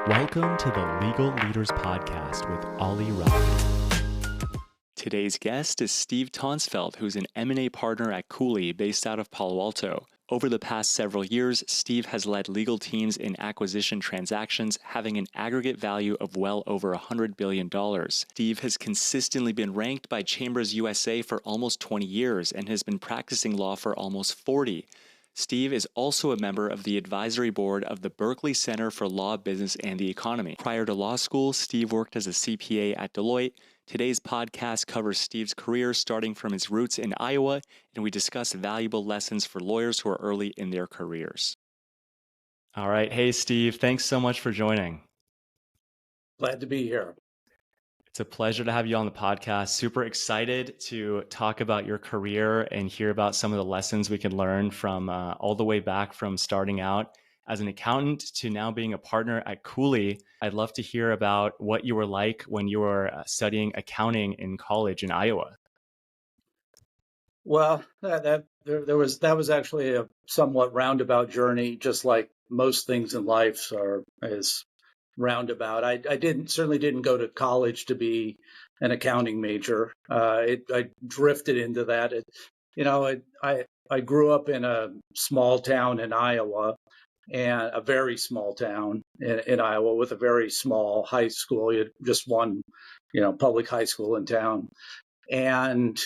Welcome to the Legal Leaders Podcast with Ollie Rupp. Today's guest is Steve Tonsfeldt, who's an M&A partner at Cooley based out of Palo Alto. Over the past several years, Steve has led legal teams in acquisition transactions, having an aggregate value of well over $100 billion. Steve has consistently been ranked by Chambers USA for almost 20 years and has been practicing law for almost 40. Steve is also a member of the advisory board of the Berkeley Center for Law, Business, and the Economy. Prior to law school, Steve worked as a CPA at Deloitte. Today's podcast covers Steve's career starting from his roots in Iowa, and we discuss valuable lessons for lawyers who are early in their careers. All right. Hey, Steve, thanks so much for joining. Glad to be here. It's a pleasure to have you on the podcast. Super excited to talk about your career and hear about some of the lessons we can learn from all the way back from starting out as an accountant to now being a partner at Cooley. I'd love to hear about what you were like when you were studying accounting in college in Iowa. Well, that was actually a somewhat roundabout journey, just like most things in life is roundabout. I certainly didn't go to college to be an accounting major. I drifted into that. I grew up in a small town in Iowa, and a very small town in Iowa with a very small high school. You had just one, public high school in town. And,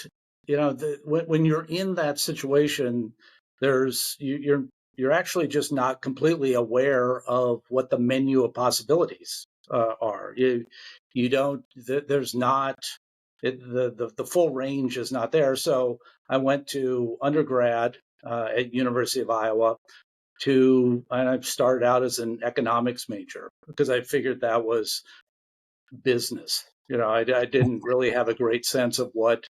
when you're in that situation, you're actually just not completely aware of what the menu of possibilities are. You don't, there's not, the full range is not there. So I went to undergrad at University of Iowa and I started out as an economics major because I figured that was business. I didn't really have a great sense of what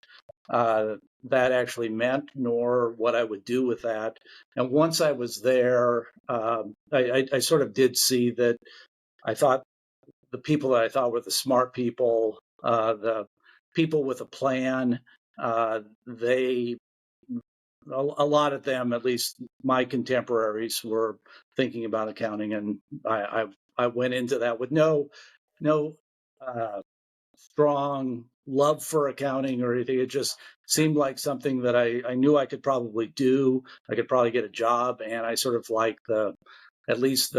that actually meant, nor what I would do with that. And once I was there, I sort of did see that I thought the people that I thought were the smart people, the people with a plan, a lot of them, at least my contemporaries, were thinking about accounting, and I went into that with no strong love for accounting or anything. It just seemed like something that I knew I could probably do. I could probably get a job, and I sort of like at least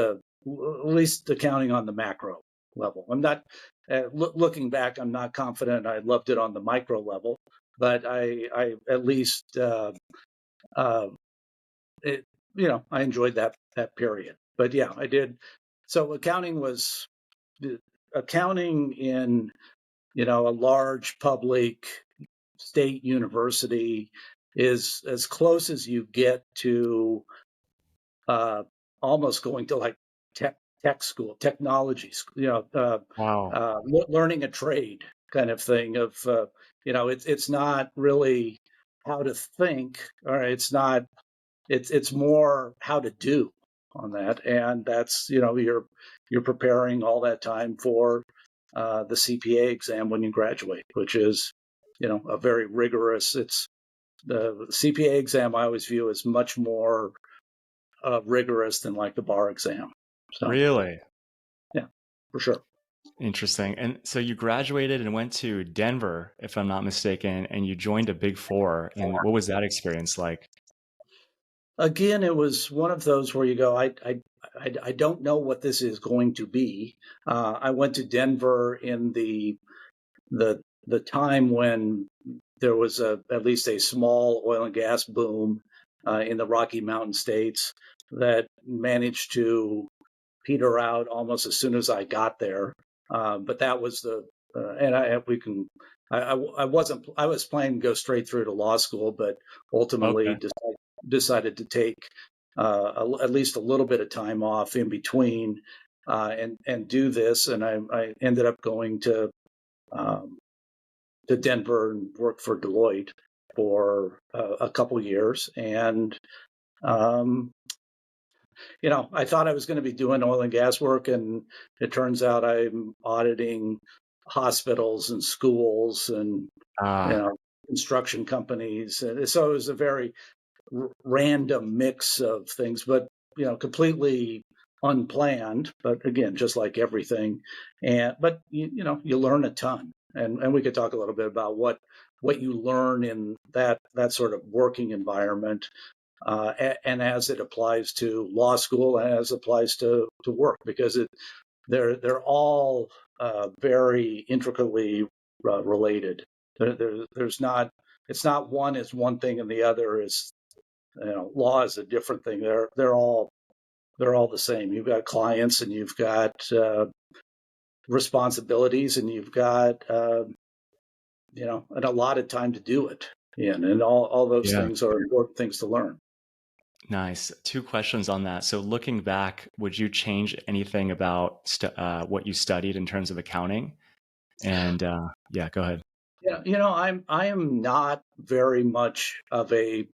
accounting on the macro level. I'm not looking back. I'm not confident I loved it on the micro level, but I at least I enjoyed that period. But yeah, I did. So accounting in a large public state university is as close as you get to almost going to like tech school, technology school, Wow. learning a trade kind of thing. It's not really how to think, or it's more how to do on that, and that's you're preparing all that time for the CPA exam when you graduate, which is a very rigorous. It's the CPA exam I always view as much more rigorous than like the bar exam. So, Really? Yeah, for sure. Interesting. And so you graduated and went to Denver, if I'm not mistaken, and you joined a Big Four. And what was that experience like? Again, it was one of those where you go, I don't know what this is going to be. I went to Denver in the time when there was at least a small oil and gas boom in the Rocky Mountain states that managed to peter out almost as soon as I got there. But that was I was planning to go straight through to law school, but ultimately decided to take at least a little bit of time off in between and do this. And I ended up going to Denver and worked for Deloitte for a couple years. And I thought I was going to be doing oil and gas work, and it turns out I'm auditing hospitals and schools and construction companies. And so it was a very random mix of things, but completely unplanned, but again, just like everything. But you learn a ton, and we could talk a little bit about what you learn in that sort of working environment, and as it applies to law school and as it applies to work, because they're all very intricately related. There's not It's not one is one thing and the other is, law is a different thing. They're all the same. You've got clients and you've got responsibilities and you've got an allotted time to do it. And all those things are important things to learn. Nice. Two questions on that. So looking back, would you change anything about what you studied in terms of accounting? And yeah, go ahead. I am not very much of a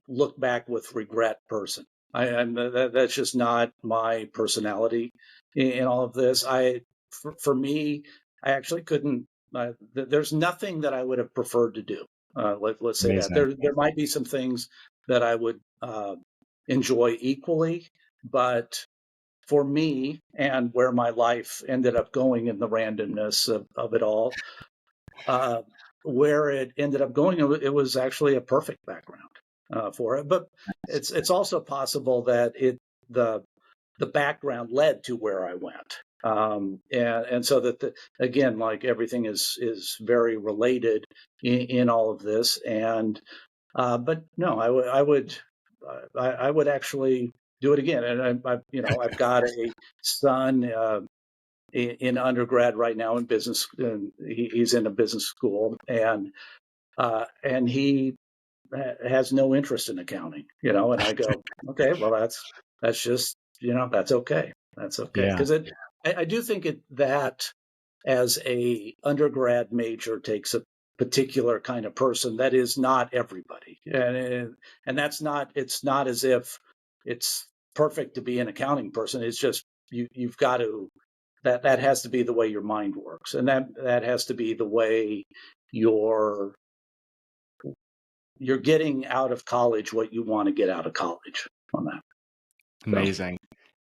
look back with regret person. That's just not my personality in all of this. For me, I actually couldn't. There's nothing that I would have preferred to do. Let's say that Amazing. there might be some things that I would enjoy equally, but for me and where my life ended up going in the randomness of it all, where it ended up going, it was actually a perfect background for it. But it's also possible that the background led to where I went, and so that again, like everything is very related in all of this. And but no, I would actually do it again. And I've got a son in undergrad right now in business, and he's in a business school, and he has no interest in accounting, and I go, okay, well, that's just, that's okay. That's okay. Yeah. Because I do think that as a undergrad major takes a particular kind of person that is not everybody. And it's not as if it's perfect to be an accounting person. It's just, you've got to, that has to be the way your mind works. And that has to be the way you're getting out of college what you want to get out of college on that. Amazing.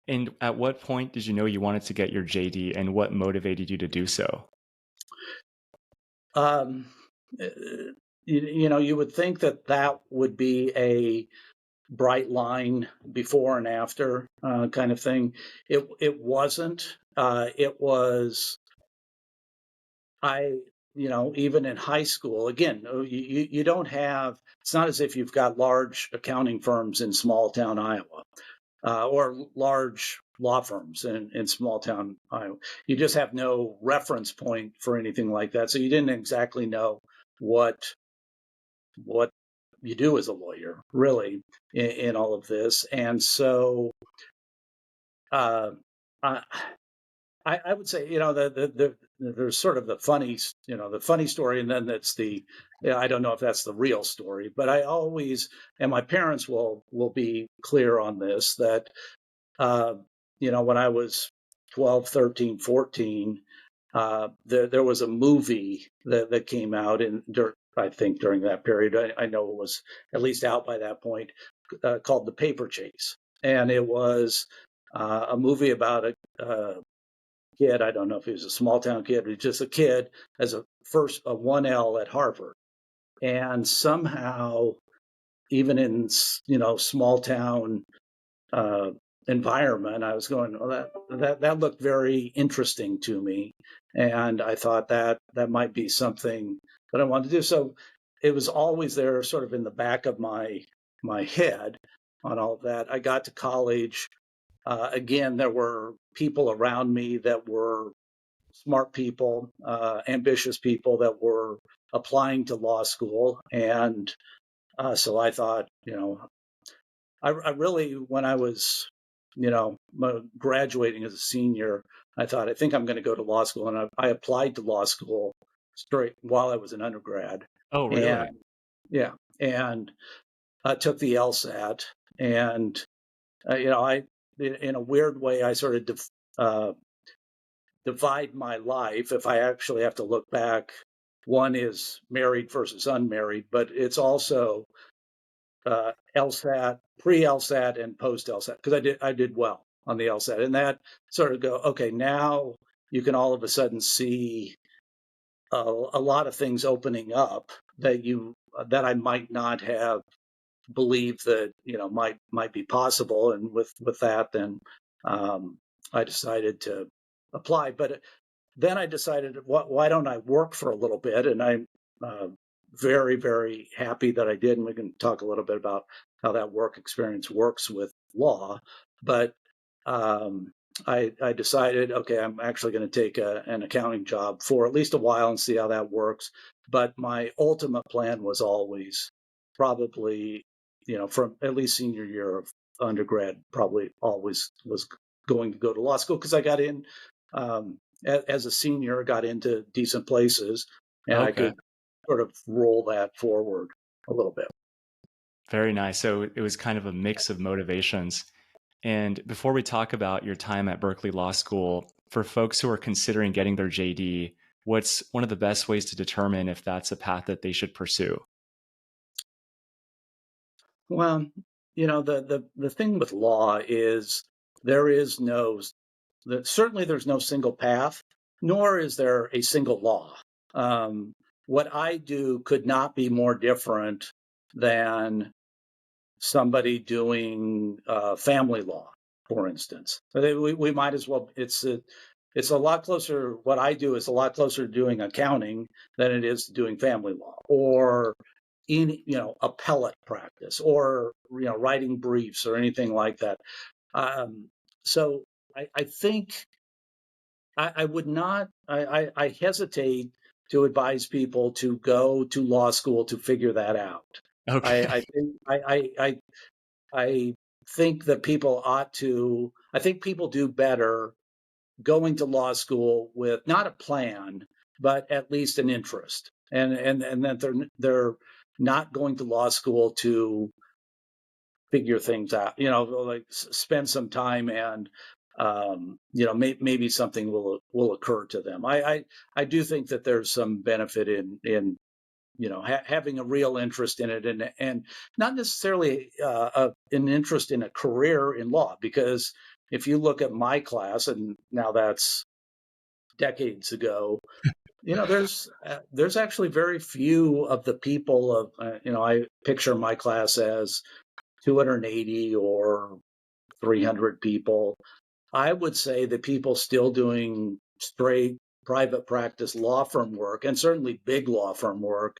And at what point did you know you wanted to get your JD, and what motivated you to do so? You would think that would be a bright line before and after kind of thing. It wasn't. It was, even in high school, again, you don't have, it's not as if you've got large accounting firms in small town Iowa, or large law firms in small town Iowa. You just have no reference point for anything like that. So you didn't exactly know what you do as a lawyer, really, in all of this. And so uh, I would say, there's sort of the funny story, and then that's I don't know if that's the real story, but I always, and my parents will be clear on this, that, when I was 12, 13, 14, there was a movie that came out I think during that period. I know it was at least out by that point, called The Paper Chase. And it was a movie about a kid. I don't know if he was a small town kid, but just a kid as a 1L at Harvard. And somehow, even in, small town environment, I was going, well, that looked very interesting to me. And I thought that might be something that I wanted to do. So it was always there, sort of in the back of my head on all of that. I got to college. Again, there were people around me that were smart people, ambitious people that were applying to law school. And so I thought, I really, when I was, graduating as a senior, I thought, I think I'm going to go to law school. And I applied to law school straight while I was an undergrad. Oh, really? And yeah. And I took the LSAT, and, in a weird way, I sort of divide my life. If I actually have to look back, one is married versus unmarried, but it's also LSAT, pre-LSAT, and post-LSAT, because I did well. on the LSAT, and that sort of go, okay, now you can all of a sudden see a lot of things opening up that I might not have believed that might be possible, and with that, then I decided to apply. But then I decided, why don't I work for a little bit? And I'm very, very happy that I did. And we can talk a little bit about how that work experience works with law. But I decided, okay, I'm actually going to take an accounting job for at least a while and see how that works. But my ultimate plan was always probably, from at least senior year of undergrad, probably always was going to go to law school, because I got in as a senior, got into decent places, and I Okay. could sort of roll that forward a little bit. Very nice. So it was kind of a mix of motivations. And before we talk about your time at Berkeley Law School, for folks who are considering getting their JD, what's one of the best ways to determine if that's a path that they should pursue? Well, the thing with law is there is no certainly there's no single path, nor is there a single law. What I do could not be more different than somebody doing family law, for instance. We might as well. It's a lot closer. What I do is a lot closer to doing accounting than it is to doing family law, or appellate practice, or writing briefs or anything like that. So I think I would not. I hesitate to advise people to go to law school to figure that out. I Okay. think I think that people ought to. I think people do better going to law school with not a plan, but at least an interest, and that they're not going to law school to figure things out. Like spend some time, and maybe something will occur to them. I do think that there's some benefit in having a real interest in it, and not necessarily an interest in a career in law, because if you look at my class, and now that's decades ago, there's actually very few of the people of I picture my class as 280 or 300 people. I would say that people still doing straight private practice law firm work, and certainly big law firm work,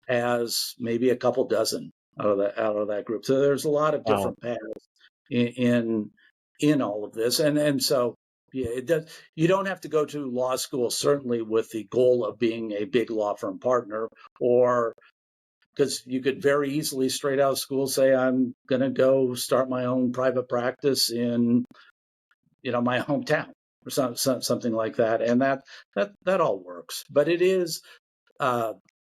as maybe a couple dozen out of that group. So there's a lot of Wow. different paths in all of this, and so yeah, it does. You don't have to go to law school certainly with the goal of being a big law firm partner, or because you could very easily straight out of school say, I'm going to go start my own private practice in my hometown, or something like that, and that all works. But it is uh,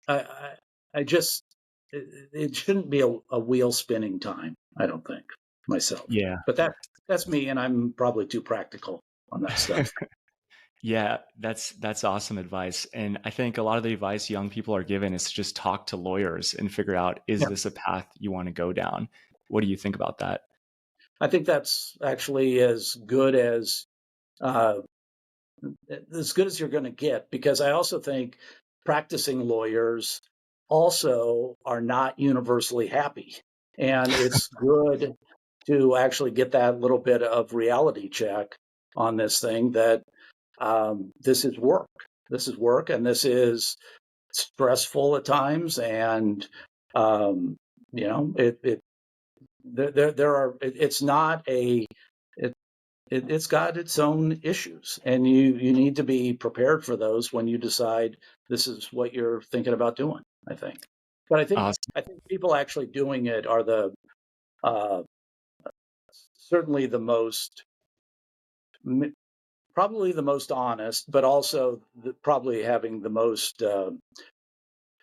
I just it shouldn't be a wheel spinning time, I don't think, myself. Yeah. But that's me, and I'm probably too practical on that stuff. Yeah, that's awesome advice. And I think a lot of the advice young people are given is to just talk to lawyers and figure out, is Yeah, this a path you want to go down? What do you think about that? I think that's actually uh, as good as you're going to get, because I also think practicing lawyers also are not universally happy. And it's good to actually get that little bit of reality check on this thing, that this is work. This is work, and this is stressful at times. And, it there are, it's not it's got its own issues, and you need to be prepared for those when you decide this is what you're thinking about doing, I think. But Awesome. I think people actually doing it are the uh, certainly the most probably the most honest, but also probably having the most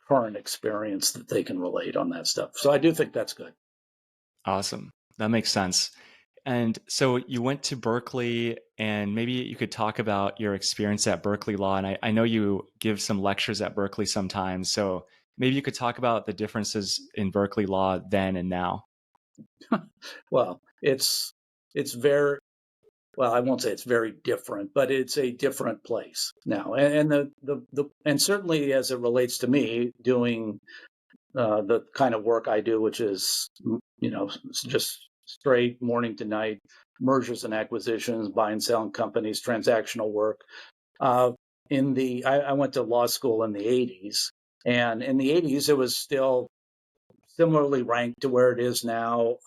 current experience that they can relate on that stuff. So I do think that's good. Awesome. That makes sense. And so you went to Berkeley, and maybe you could talk about your experience at Berkeley Law. And I know you give some lectures at Berkeley sometimes. So maybe you could talk about the differences in Berkeley Law then and now. Well, it's very well, I won't say it's very different, but it's a different place now. And certainly as it relates to me doing the kind of work I do, which is, just straight morning to night mergers and acquisitions, buying, selling companies, transactional work. Uh, I went to law school in the 80s, and in the 80s, it was still similarly ranked to where it is now.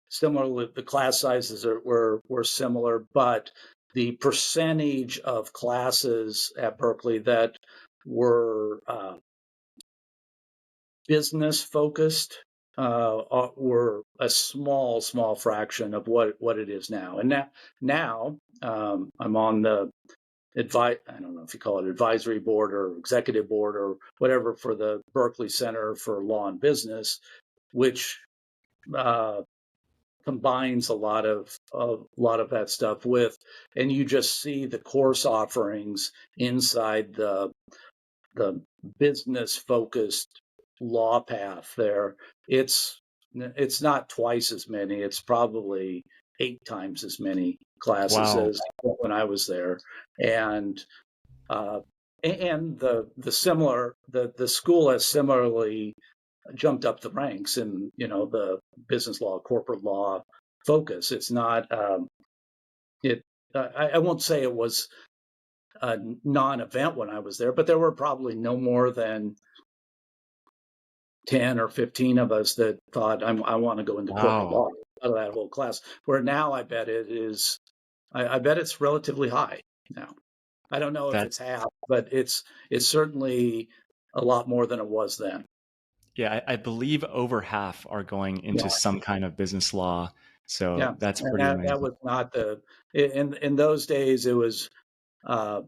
Similarly, the class sizes were similar, but the percentage of classes at Berkeley that were business focused were a small fraction of what it is now. And now I'm on the I don't know if you call it advisory board or executive board or whatever for the Berkeley Center for Law and Business, which combines a lot of that stuff with, and you just see the course offerings inside the business focused law path there. It's not twice as many. It's probably 8 times as many classes Wow. as when I was there, and the school has similarly jumped up the ranks in the business law, corporate law focus. It's not I won't say it was a non-event when I was there, but there were probably no more than 10 or 15 of us that thought I want to go into corporate Wow. law out of that whole class. Where now I bet it is, I bet it's relatively high now. I don't know if That it's half, but it's certainly a lot more than it was then. Yeah, I believe over half are going Yeah, into some kind of business law. So yeah, that's and pretty that amazing. was not in those days. It was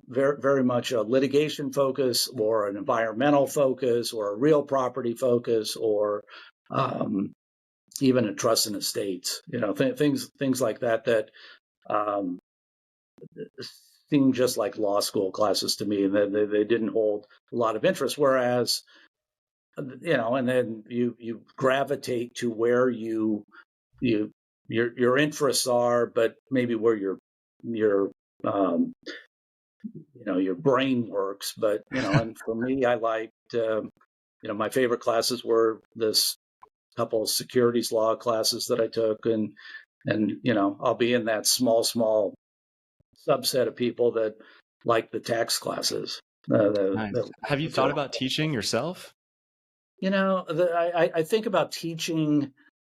very much a litigation focus or an environmental focus or a real property focus or even a trust and estates, things like that um, seem just like law school classes to me, and they didn't hold a lot of interest. Whereas, and then you gravitate to where you your interests are, but maybe where your um, your brain works. But and for me, I liked my favorite classes were this couple of securities law classes that I took, and I'll be in that small subset of people that like the tax classes. Nice. Have you thought about teaching yourself? I think about teaching,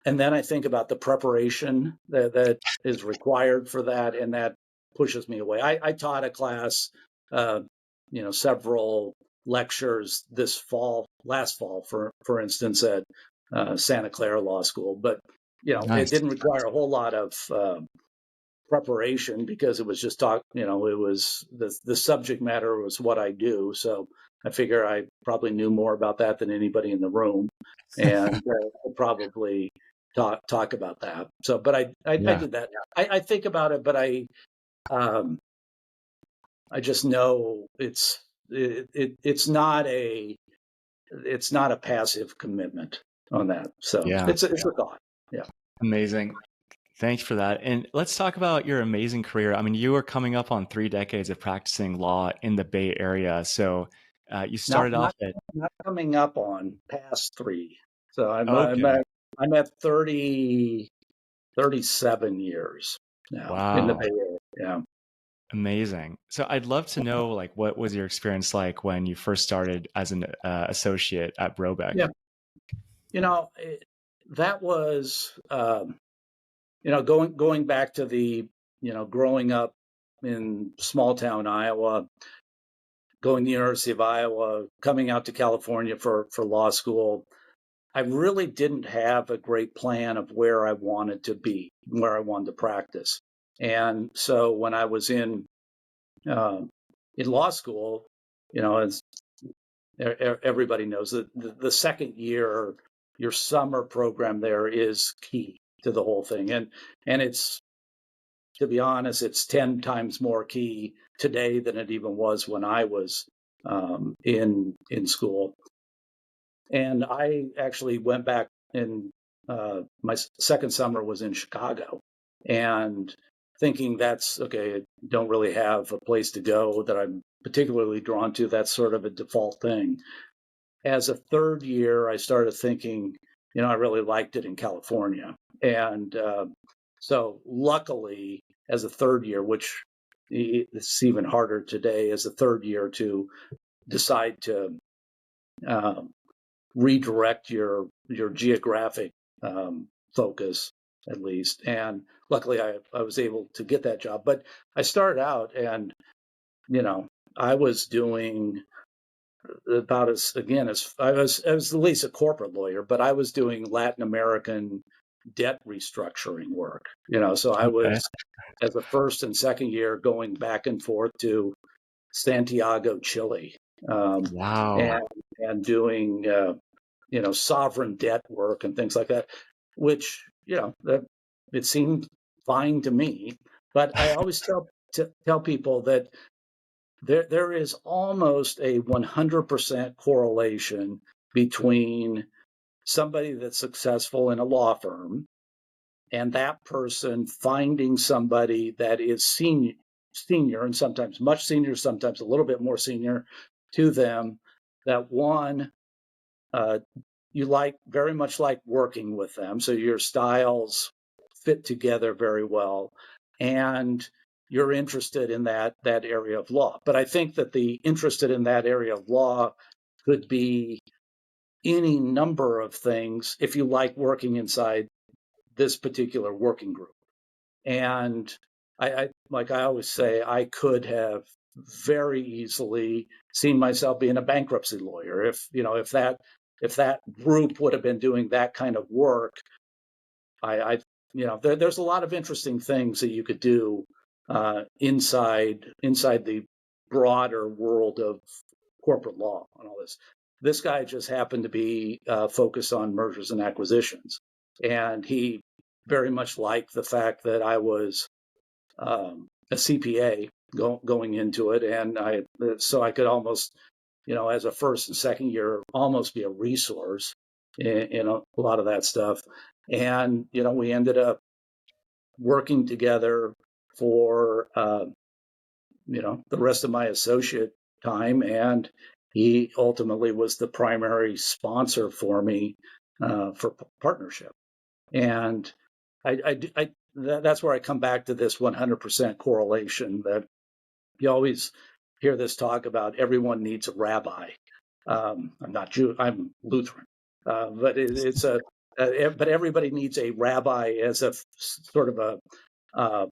and then I think about the preparation that is required for that, and that pushes me away. I taught a class, uh, several lectures last fall, for instance, at Santa Clara Law School, but it Nice. didn't require a whole lot of preparation because it was just it was the subject matter was what I do. So I figure I probably knew more about that than anybody in the room, and I'll probably talk about that. So, but I Yeah. did that. I think about it, but um, I just know it's not a passive commitment on that. So Yeah. it's a thought. Yeah. Amazing. Thanks for that. And let's talk about your amazing career. I mean, you are coming up on 3 decades of practicing law in the Bay Area. So you Not started off not at, not coming up on past 3. So okay. I'm at 37 years now in the Bay Wow. Area. Yeah. Amazing. So I'd love to know, like, what was your experience like when you first started as an associate at Brobeck? Yeah. You know, it, that was going back to the, growing up in small town Iowa, going to the University of Iowa, coming out to California for law school. I really didn't have a great plan of where I wanted to be, where I wanted to practice. And so when I was in law school, as everybody knows, that the second year, your summer program there is key to the whole thing. And it's, to be honest, it's 10 times more key today than it even was when I was in school. And I actually went back, and my second summer was in Chicago. And thinking that's okay, I don't really have a place to go that I'm particularly drawn to. That's sort of a default thing. As a third year, I started thinking, I really liked it in California. And so luckily, as a third year, which it's even harder today as a third year to decide to um, redirect your geographic focus, at least. And luckily, I was able to get that job. But I started out, and I was doing about as I was at least a corporate lawyer, but I was doing Latin American debt restructuring work. So I Okay. was, as a first and second year, going back and forth to Santiago, Chile, Wow. and doing sovereign debt work and things like that, which that it seemed fine to me. But I always tell people that there is almost a 100% correlation between somebody that's successful in a law firm and that person finding somebody that is senior, and sometimes much senior, sometimes a little bit more senior to them, that one, uh, you very much like working with them. So your styles fit together very well. And you're interested in that area of law. But I think that the interested in that area of law could be any number of things if you like working inside this particular working group. And like I always say, I could have very easily seen myself being a bankruptcy lawyer if that group would have been doing that kind of work. There's a lot of interesting things that you could do inside the broader world of corporate law and all this. This guy just happened to be focused on mergers and acquisitions, and he very much liked the fact that I was a CPA going into it, and so I could almost, as a first and second year, almost be a resource in a lot of that stuff. And we ended up working together for the rest of my associate time, and he ultimately was the primary sponsor for me for partnership. And that's where I come back to this 100% correlation that you always hear this talk about. Everyone needs a rabbi. I'm not Jew. I'm Lutheran, but but everybody needs a rabbi as a sort of a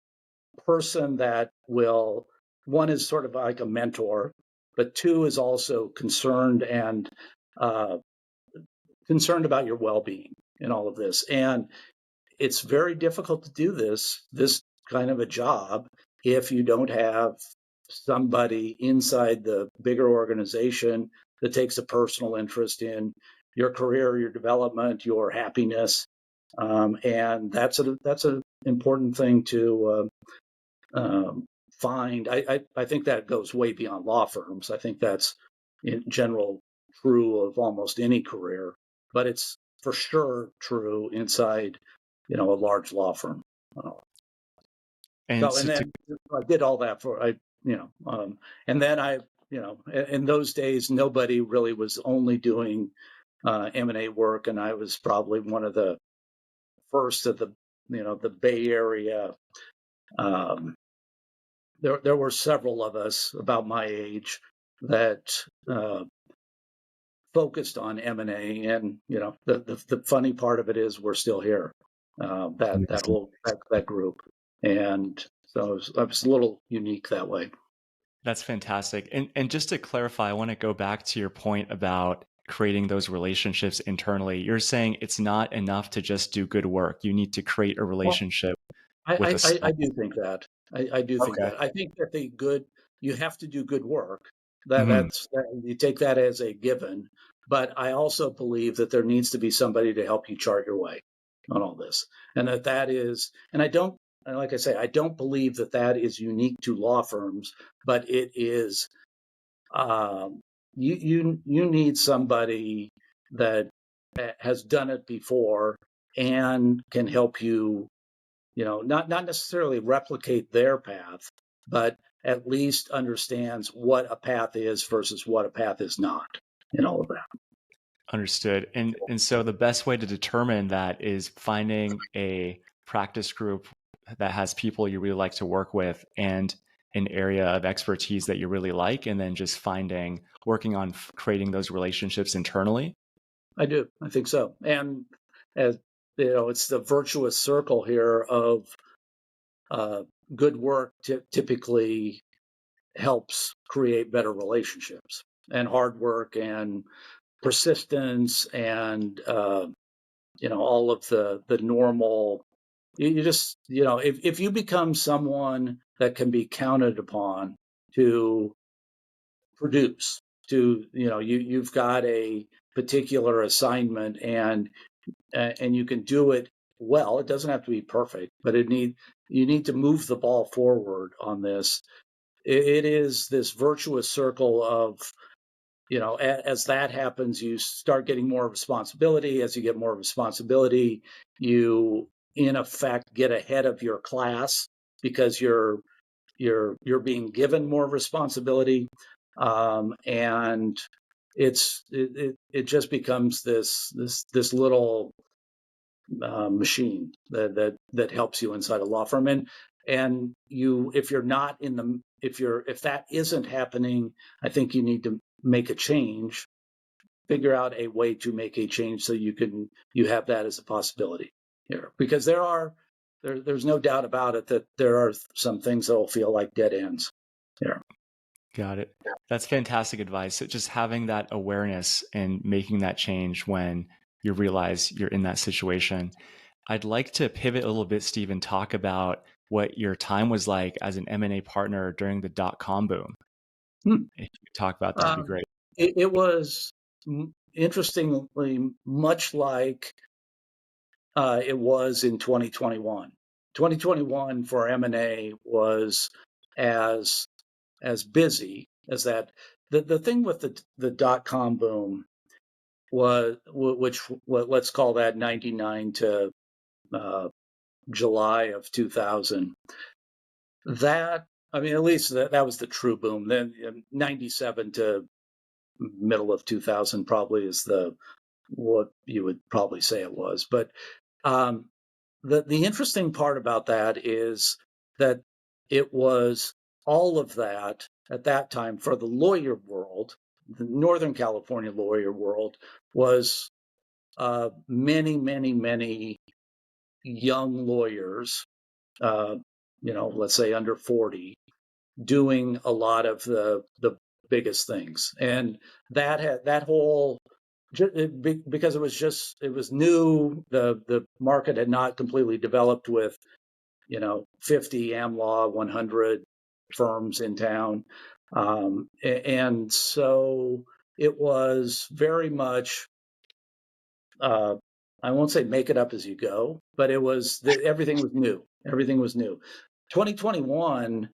person that will, one is sort of like a mentor, but two is also concerned uh, about your well-being in all of this. And it's very difficult to do this kind of a job if you don't have somebody inside the bigger organization that takes a personal interest in your career, your development, your happiness, and that's an important thing to find. I think that goes way beyond law firms. I think that's in general true of almost any career, but it's for sure true inside a large law firm. And So, and so to then I did all that and then in those days, nobody really was only doing M&A work, and I was probably one of the first of the Bay Area. Um, there were several of us about my age that focused on M&A, and the funny part of it is we're still here. That group, and so I was a little unique that way. That's fantastic. And just to clarify, I want to go back to your point about creating those relationships internally. You're saying it's not enough to just do good work. You need to create a Well, relationship with a I small. do think that. I do think Okay. that. I think that you have to do good work. Hmm. You take that as a given. But I also believe that there needs to be somebody to help you chart your way on all this, and that is. And I don't, like I say, I don't believe that is unique to law firms, but it is. You need somebody that has done it before and can help you not necessarily replicate their path, but at least understands what a path is versus what a path is not, and all of that. Understood. And so the best way to determine that is finding a practice group that has people you really like to work with and an area of expertise that you really like, and then just working on creating those relationships internally. I do. I think so. And as it's the virtuous circle here of good work typically helps create better relationships, and hard work and persistence and all of the normal. You just if you become someone that can be counted upon to produce, you've got a particular assignment, and you can do it well. It doesn't have to be perfect, but you need to move the ball forward on this. It is this virtuous circle of, as that happens, you start getting more responsibility. As you get more responsibility, you in effect get ahead of your class because you're being given more responsibility, and it just becomes this little machine that helps you inside a law firm. And if that isn't happening, I think you need to make a change, figure out a way to make a change so you have that as a possibility here, because there's no doubt about it that there are some things that will feel like dead ends here. Got it. That's fantastic advice. So just having that awareness and making that change when you realize you're in that situation. I'd like to pivot a little bit, Steve, and talk about what your time was like as an M&A partner during the dot-com boom. If you could talk about that, would be great. It was interestingly much like it was in 2021. 2021 for M&A was as busy as that. The thing with the dot-com boom was, let's call that 99 to July of 2000. That, I mean, at least that was the true boom. Then 97 to middle of 2000 probably is what you would probably say it was. But the interesting part about that is that it was all of that at that time for the lawyer world. The Northern California lawyer world was many, many, many young lawyers, let's say under 40, doing a lot of the biggest things. And that whole, because it was new, the market had not completely developed with 50 AmLaw 100 firms in town, and so it was very much, I won't say make it up as you go, but everything was new. Everything was new. 2021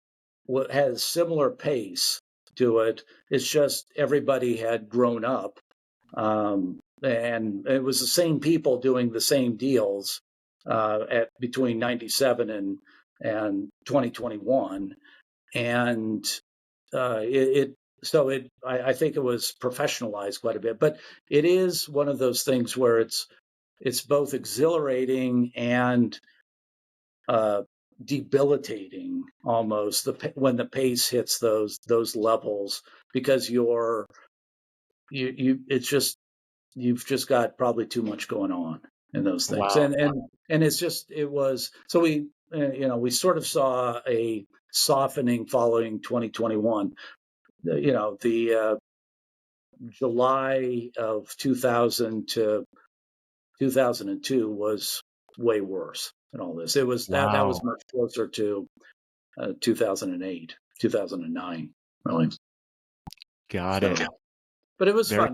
has similar pace to it. It's just everybody had grown up, and it was the same people doing the same deals between 97 and 2021, and I think it was professionalized quite a bit. But it is one of those things where it's both exhilarating and debilitating almost when the pace hits those levels, because you've just got probably too much going on in those things. Wow. And it was, so we sort of saw a softening following 2021. The July of 2000 to 2002 was way worse than all this. It was that was much closer to 2008, 2009, really. Got it. But it was fun.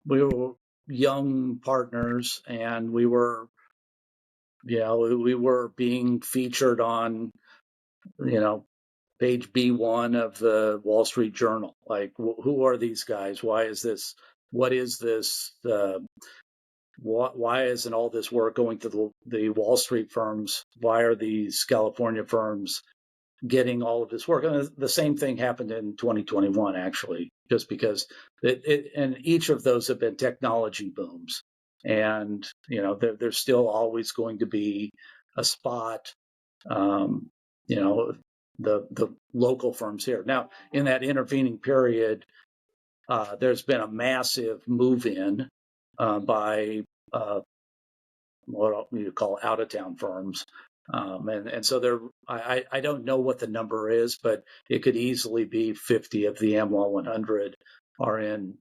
We were young partners, and we were being featured on, page B1 of the Wall Street Journal. Like, who are these guys? What is this? why isn't all this work going to the Wall Street firms? Why are these California firms getting all of this work? And the same thing happened in 2021, actually, just because and each of those have been technology booms. And, there's still always going to be a spot, um, the local firms here. Now, in that intervening period, there's been a massive move in by what you call out of town firms. And so I don't know what the number is, but it could easily be 50 of the AmLaw 100 are in,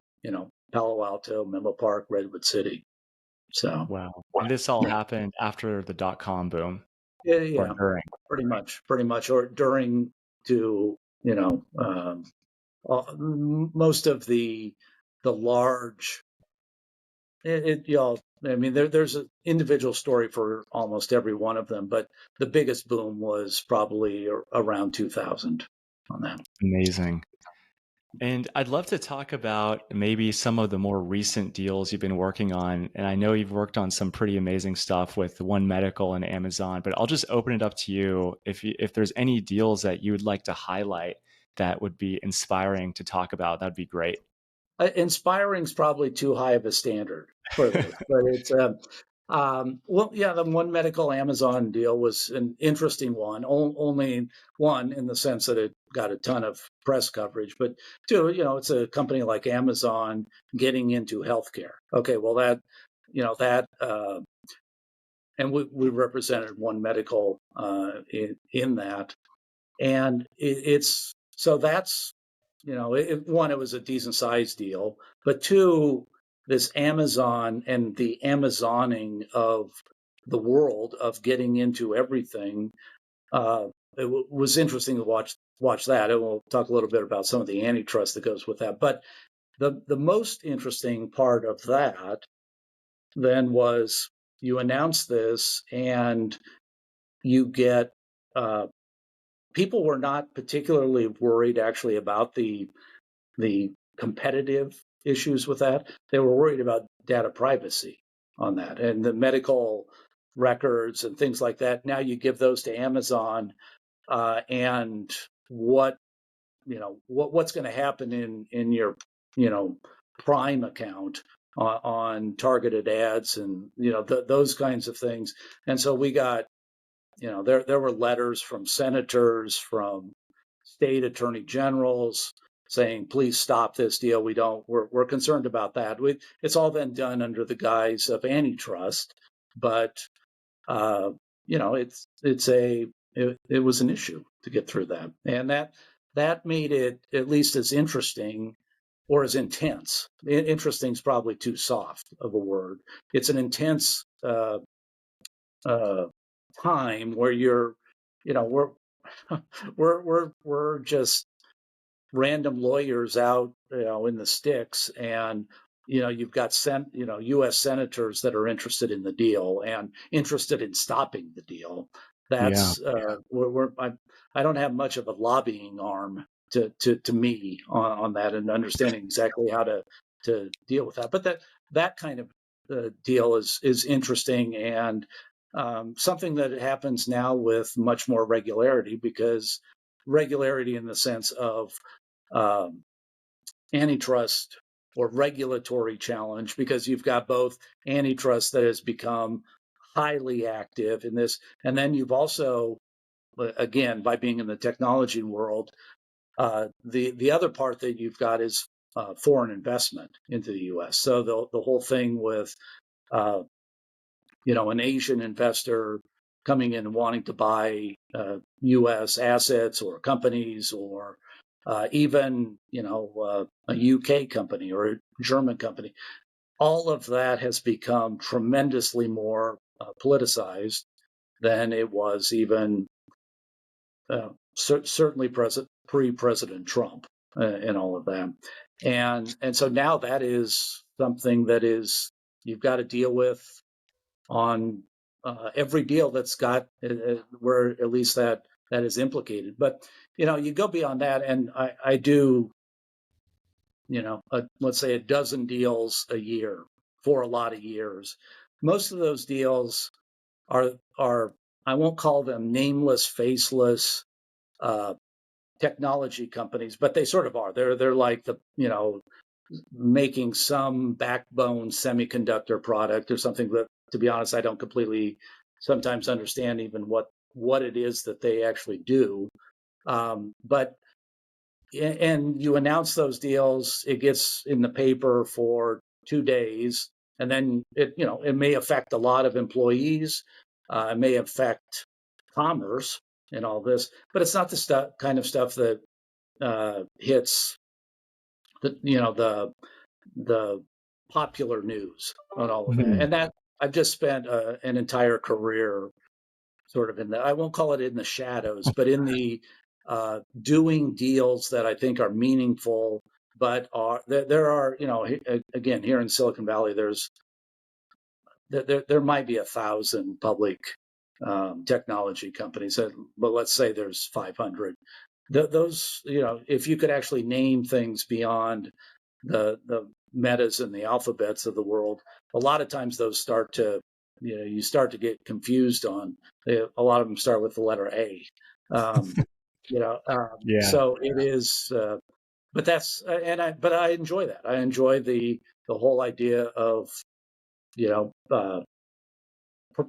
Palo Alto, Menlo Park, Redwood City. So, Wow. And this all happened after the dot-com boom or yeah, during? pretty much, or during to, most of the large, I mean, there's an individual story for almost every one of them, but the biggest boom was probably around 2000 on that. Amazing. And I'd love to talk about maybe some of the more recent deals you've been working on. And I know you've worked on some pretty amazing stuff with One Medical and Amazon, but I'll just open it up to you. If there's any deals that you would like to highlight that would be inspiring to talk about, that'd be great. Inspiring is probably too high of a standard for this, but it's well, yeah, the One Medical Amazon deal was an interesting one. Only one in the sense that it got a ton of press coverage, but two, it's a company like Amazon getting into healthcare. Okay, well and we represented One Medical in that, and it's so that's one, it was a decent sized deal, but two, this Amazon and the Amazoning of the world of getting into everything. Was interesting to watch that, and we'll talk a little bit about some of the antitrust that goes with that. But the most interesting part of that then was you announce this, and you get people were not particularly worried actually about the competitive issues with that. They were worried about data privacy on that and the medical records and things like that. Now you give those to Amazon, and what's going to happen in your Prime account on targeted ads and those kinds of things. And so we got there were letters from senators, from state attorney generals saying, please stop this deal. We're concerned about that. It's all been done under the guise of antitrust, but it was an issue to get through that. And that made it at least as interesting or as intense. Interesting is probably too soft of a word. It's an intense time where we're we're just random lawyers out in the sticks, and you've got U.S. senators that are interested in the deal and interested in stopping the deal. Yeah. That's I don't have much of a lobbying arm to me on that and understanding exactly how to deal with that. But that kind of deal is interesting, and something that happens now with much more regularity, because regularity in the sense of antitrust or regulatory challenge, because you've got both antitrust that has become highly active in this, and then you've also, again, by being in the technology world, the other part that you've got is foreign investment into the U.S. So the whole thing with an Asian investor coming in and wanting to buy U.S. assets or companies, or even a UK company or a German company. All of that has become tremendously more politicized than it was even certainly pre-President Trump and all of that. And so now that is something that you've got to deal with on every deal that's got where at least that is implicated. But you go beyond that, and I do let's say a dozen deals a year for a lot of years. Most of those deals are I won't call them nameless, faceless technology companies, but they sort of are. They're like making some backbone semiconductor product or something that, to be honest, I don't completely sometimes understand even what it is that they actually do. But and you announce those deals, it gets in the paper for 2 days, and then it may affect a lot of employees, it may affect commerce and all this, but it's not the kind of stuff that hits the popular news on all of that. Mhm. And that I've just spent an entire career sort of I won't call it in the shadows, but in the doing deals that I think are meaningful, but there are, again, here in Silicon Valley, there might be 1,000 public technology companies, but let's say there's 500. Those, if you could actually name things beyond the metas and the alphabets of the world, a lot of times those start to, you start to get confused on. A lot of them start with the letter A. Um, Yeah. so it is, but but I enjoy that. I enjoy the whole idea of,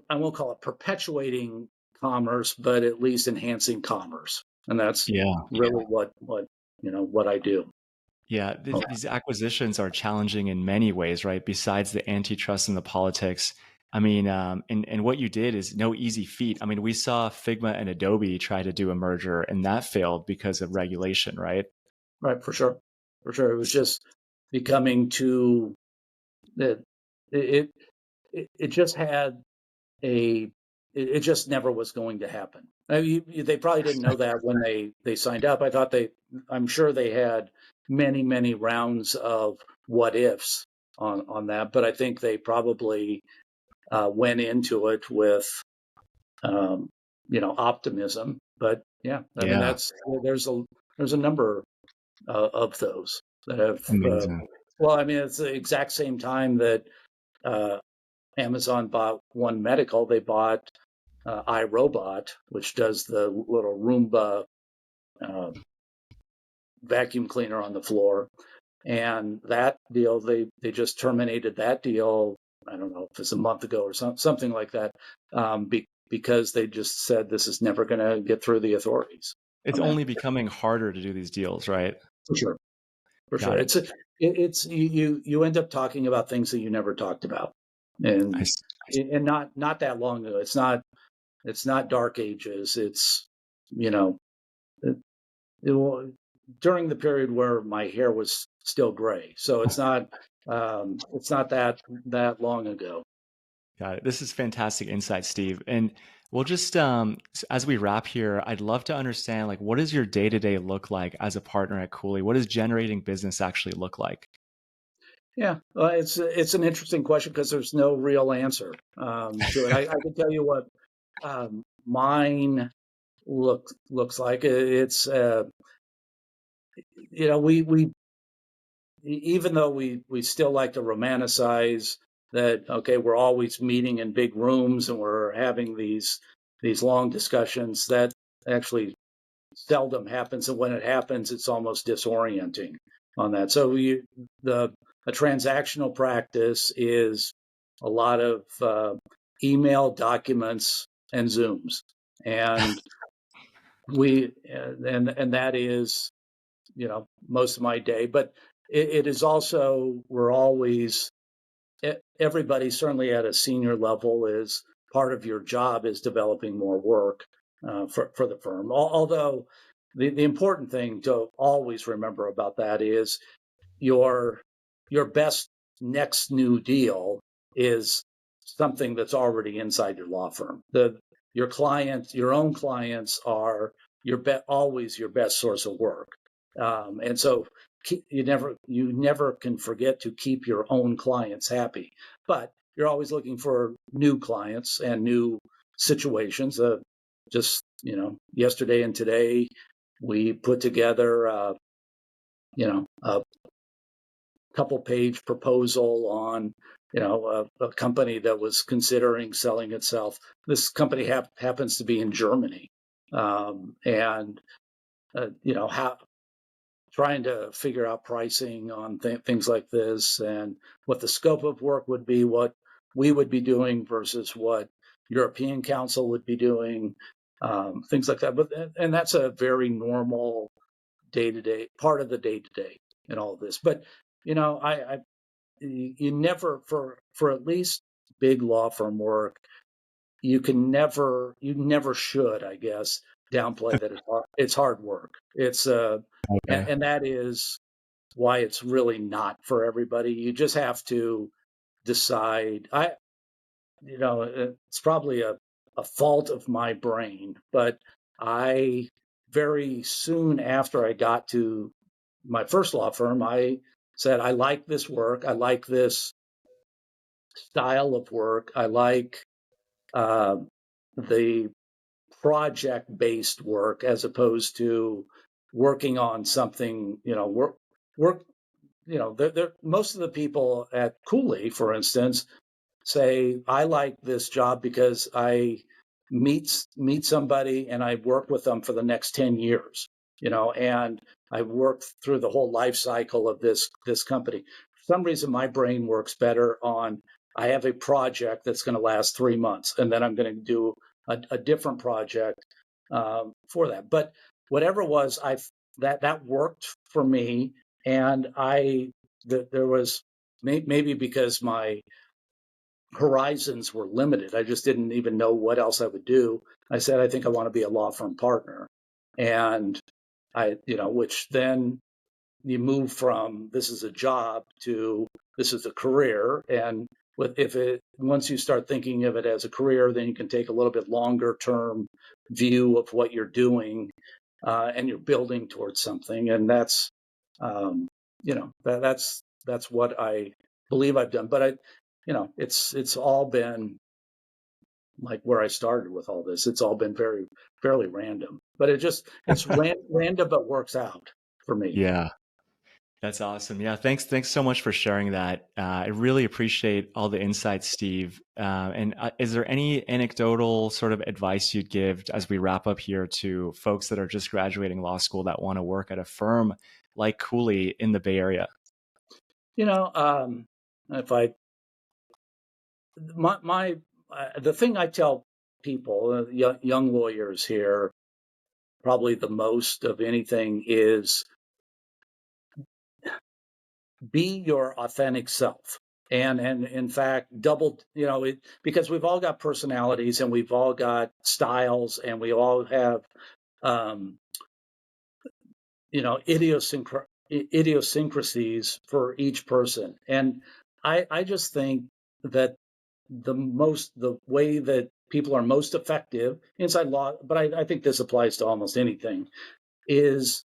I won't call it perpetuating commerce, but at least enhancing commerce. And that's Yeah. really what I do. Yeah, these acquisitions are challenging in many ways, right? Besides the antitrust and the politics. I mean, and what you did is no easy feat. I mean, we saw Figma and Adobe try to do a merger, and that failed because of regulation, right? Right, for sure. For sure. It was just becoming too it it it just had a it just never was going to happen. I mean, they probably didn't know that when they signed up. I'm sure they had many rounds of what ifs on that, but I think they probably went into it with optimism. But yeah, I mean Yeah, there's a number of those that have. amazing. Well, I mean, it's the exact same time that uh, Amazon bought One Medical. They bought iRobot, which does the little Roomba uh, vacuum cleaner on the floor. And that deal, they just terminated that deal. I don't know if it's a month ago or something like that, because they just said this is never going to get through the authorities It's on that. only becoming harder to do these deals, right? For sure, for sure. Got it. It's you end up talking about things that you never talked about, I and s- not that long ago. It's not dark ages. It's you know it, during the period where my hair was still gray. So it's not that long ago. Got it. This is fantastic insight, Steve. And we'll just as we wrap here, I'd love to understand like what does your day-to-day look like as a partner at Cooley? What does generating business actually look like? Yeah, well, it's an interesting question because there's no real answer to it. I can tell you what mine looks like. It's we even though we still like to romanticize that, okay, we're always meeting in big rooms and we're having these long discussions, that actually seldom happens, and when it happens it's almost disorienting on that. So the a transactional practice is a lot of email, documents, and Zooms, and and that is most of my day. But it is also, we're always, everybody certainly at a senior level, is part of your job is developing more work for the firm. Although the important thing to always remember about that is your best next new deal is something that's already inside your law firm. Your own clients are always your best source of work, and so you never can forget to keep your own clients happy. But you're always looking for new clients and new situations. Just yesterday and today, we put together a couple-page proposal on, a company that was considering selling itself. This company happens to be in Germany, and how trying to figure out pricing on things like this and what the scope of work would be, what we would be doing versus what European Council would be doing, things like that. And that's a very normal day-to-day part of the day-to-day in all of this. But you never, for at least big law firm work, you never should, I guess, downplay that it's hard work. It's Okay. and that is why it's really not for everybody. You just have to decide. It's probably a fault of my brain, but I very soon after I got to my first law firm, I said, I like this work. I like this style of work. I like the project-based work as opposed to working on something, work. Most of the people at Cooley, for instance, say, I like this job because I meet somebody and I work with them for the next 10 years, and I work through the whole life cycle of this company. For some reason, my brain works better on, I have a project that's going to last 3 months, and then I'm going to do a different project for that. But whatever it was, that worked for me, and there was maybe because my horizons were limited. I just didn't even know what else I would do. I said, I think I want to be a law firm partner. And which then you move from this is a job to this is a career. And once you start thinking of it as a career, then you can take a little bit longer term view of what you're doing, and you're building towards something. And that's, that's what I believe I've done. But it's all been like where I started with all this. It's all been fairly random, but it's random, but works out for me. Yeah. That's awesome. Yeah, thanks so much for sharing that. I really appreciate all the insights, Steve. And is there any anecdotal sort of advice you'd give as we wrap up here to folks that are just graduating law school that want to work at a firm like Cooley in the Bay Area? If I the thing I tell people, young lawyers here, probably the most of anything is be your authentic self. And in fact, because we've all got personalities and we've all got styles and we all have, idiosyncrasies for each person. And I just think that the way that people are most effective inside law, but I think this applies to almost anything, is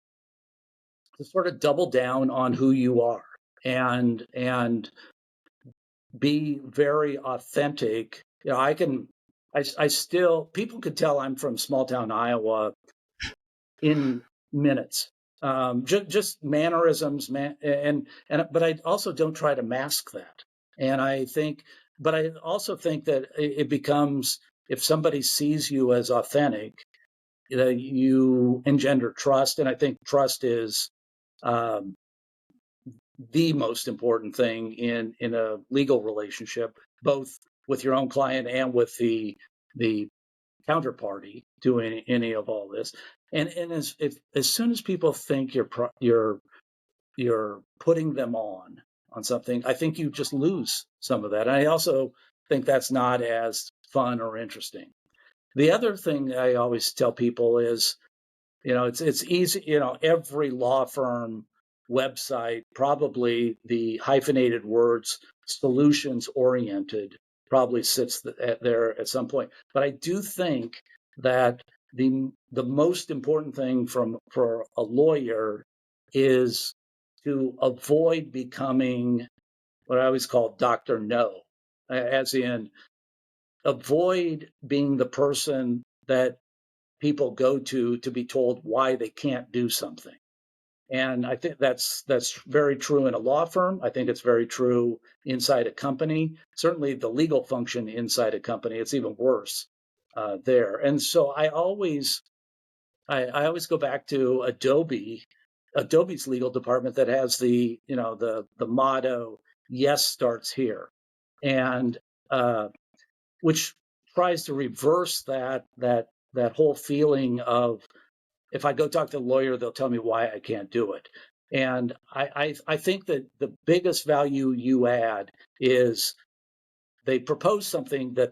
to sort of double down on who you are and be very authentic. I still, people could tell I'm from small town Iowa in minutes. Just mannerisms, but I also don't try to mask that. And but I also think that it becomes, if somebody sees you as authentic, you engender trust. And I think trust is the most important thing in a legal relationship, both with your own client and with the counterparty doing any of all this. And as soon as people think you're putting them on something, I think you just lose some of that. And I also think that's not as fun or interesting. The other thing I always tell people is, it's easy, every law firm website, probably the hyphenated words solutions oriented probably sits there at some point. But I do think that the most important thing for a lawyer is to avoid becoming what I always call Dr. No, as in avoid being the person that people go to be told why they can't do something. And I think that's very true in a law firm. I think it's very true inside a company. Certainly, the legal function inside a company, it's even worse there. And so I always go back to Adobe's legal department that has the motto, "Yes starts here," and which tries to reverse that whole feeling of, if I go talk to a lawyer, they'll tell me why I can't do it. And I think that the biggest value you add is they propose something that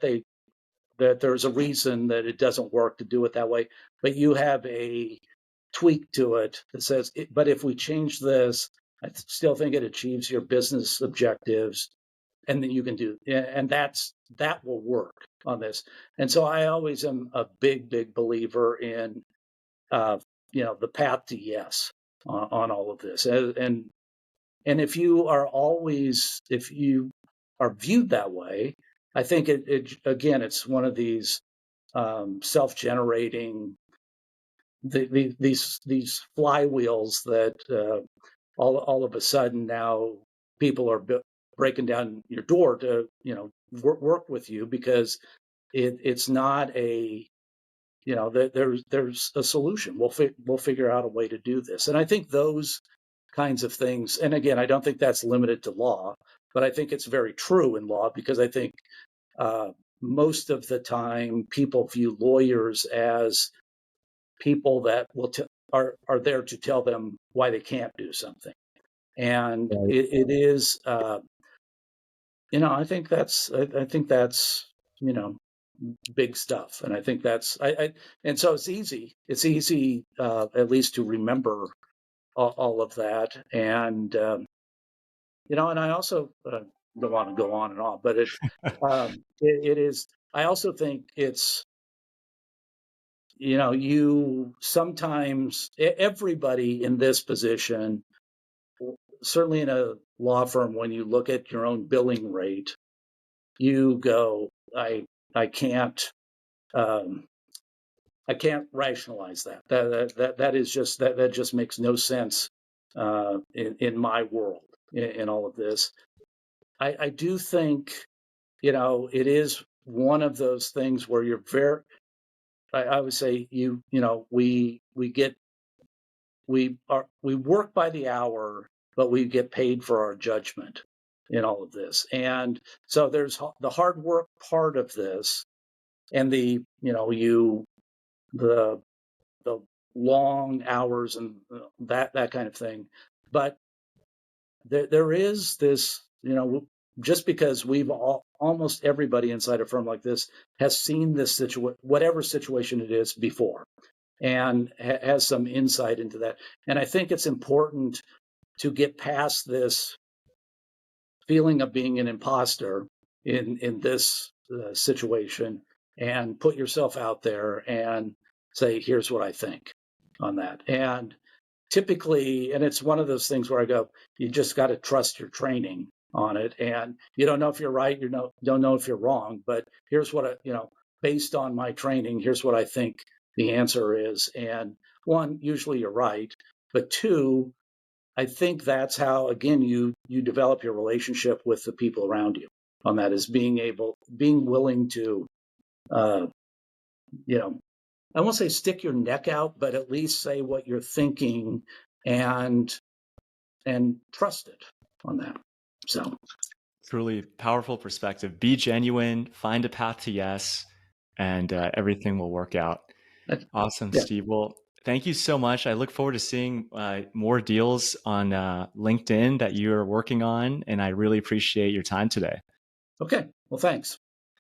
there's a reason that it doesn't work to do it that way, but you have a tweak to it that says, but if we change this, I still think it achieves your business objectives, and then you can do, and that will work on this. And so I always am a big believer in the path to yes on all of this. And if you are viewed that way, I think it again, it's one of these self-generating these flywheels that all of a sudden now people are breaking down your door to work with you, because it's not a there's a solution. We'll figure out a way to do this. And I think those kinds of things, and again, I don't think that's limited to law, but I think it's very true in law, because I think most of the time people view lawyers as people that are there to tell them why they can't do something. And Right. it is, I think that's big stuff. And I think that's, and so it's easy at least to remember all of that. And, and I also don't want to go on and on, but it is, I also think it's, you sometimes, everybody in this position, certainly in a law firm, when you look at your own billing rate, you go, I can't rationalize that. That is just that just makes no sense in my world in all of this. I do think it is one of those things where you're very. I would say we work by the hour, but we get paid for our judgment in all of this. And so there's the hard work part of this, and the long hours and that kind of thing. But there is this, just because almost everybody inside a firm like this has seen this whatever situation it is before, and has some insight into that. And I think it's important to get past this feeling of being an imposter in this situation, and put yourself out there and say, here's what I think on that. And typically, and it's one of those things where I go, you just got to trust your training on it. And you don't know if you're right, don't know if you're wrong, but here's what based on my training, here's what I think the answer is. And one, usually you're right, but two, I think that's how, again, you develop your relationship with the people around you on that, is being willing to, I won't say stick your neck out, but at least say what you're thinking, and trust it on that. So Truly powerful perspective. Be genuine, find a path to yes, and everything will work out. Awesome, yeah. Steve. Well, thank you so much. I look forward to seeing more deals on LinkedIn that you're working on, and I really appreciate your time today. Okay. Well, thanks.